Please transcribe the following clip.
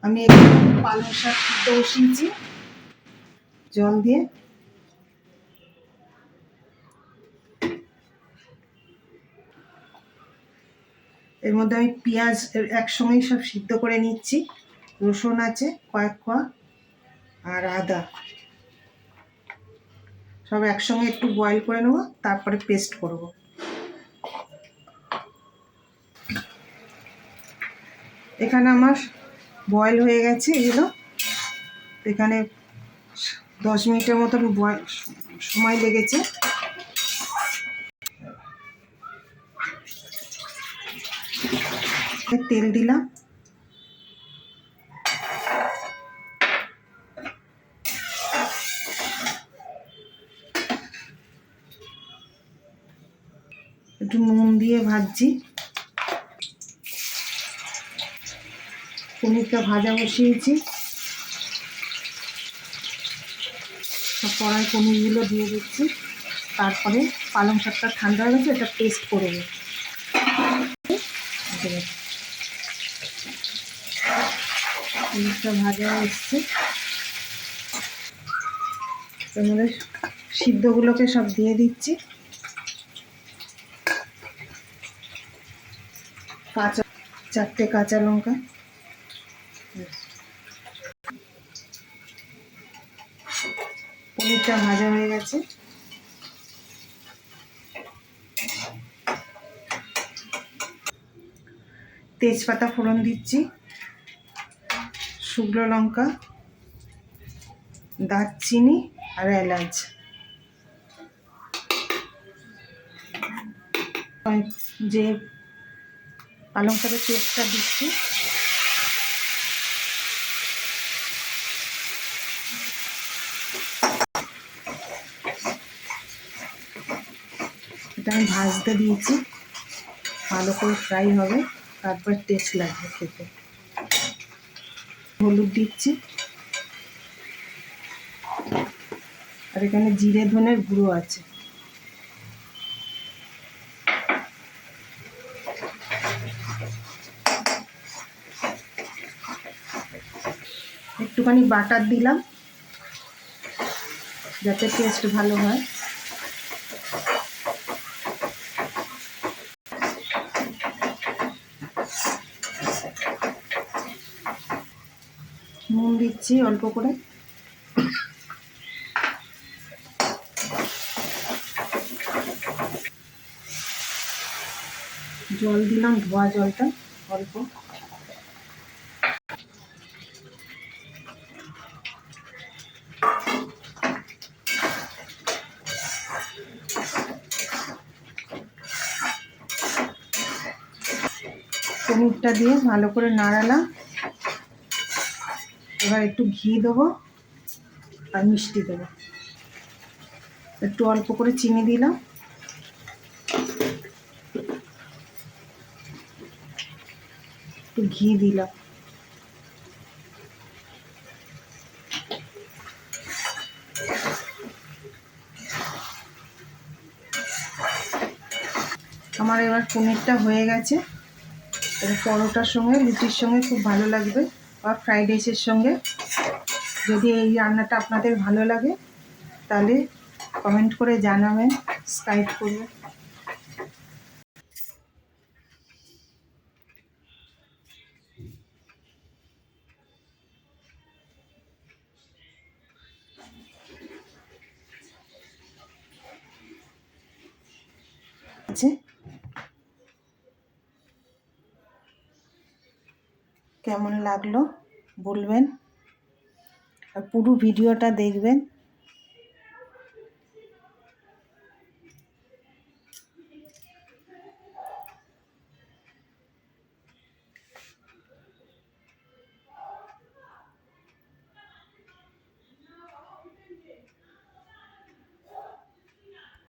আমি এখানে পালং শাক সিদ্ধ বসিয়েছি জল দিয়ে। এর মধ্যে আমি পেঁয়াজ একসঙ্গেই সব সিদ্ধ করে নিচ্ছি। রসুন আছে কয়েক কোয়া আর আদা, সব একসঙ্গে একটু বয়েল করে নেবো, তারপরে পেস্ট করব। এখানে আমার বয়েল হয়ে গেছে এগুলো। এখানে 10 মিনিটের মতন সময় লেগেছে। তেল দিলাম, একটু নুন দিয়ে ভাজছি। পনিরটা ভাজা বসিয়েছি, সব কড়াই পনিরগুলো দিয়ে দিচ্ছি। তারপরে পালং শাকটা ঠান্ডা হয়ে গেছে, এটা পেস্ট করে দেব। পনিরটা ভাজা এসছে, এর মধ্যে সিদ্ধগুলোকে সব দিয়ে দিচ্ছি। কাঁচা 4টে কাঁচা লঙ্কা, পনিরটা ভাজা হয়ে গেছে। তেজপাতা ফোড়ন দিচ্ছি, শুকনো লঙ্কা, দারচিনি আর এলাচ। যে পালং শাকের পেস্টটা দিচ্ছি, এটা আমি ভাজতে দিয়েছি, ভালো করে ফ্রাই হবে, তারপর টেস্ট লাগবে খেতে। হলুদ দিচ্ছি, আর এখানে জিরে ধনের গুঁড়ো আছে। একটুখানি বাটার দিলাম যাতে টেস্ট ভালো হয়। নুন দিচ্ছি অল্প করে, জল দিলাম, ধোয়া জলটা অল্প। পনিরটা দিয়ে ভালো করে নাড়ালাম। এবার একটু ঘি দেবো আর মিষ্টি দেবো, একটু অল্প করে চিনি দিলাম, একটু ঘি দিলাম। আমার এবার পনিরটা হয়ে গেছে। এটা পরোটার সঙ্গে, রুটির সঙ্গে খুব ভালো লাগবে, বা ফ্রাইড রাইসের সঙ্গে। যদি এই রান্নাটা আপনাদের ভালো লাগে তাহলে কমেন্ট করে জানাবেন, সাবস্ক্রাইব করবেন। কেমন লাগলো বলবেন, আর পুরো ভিডিওটা দেখবেন।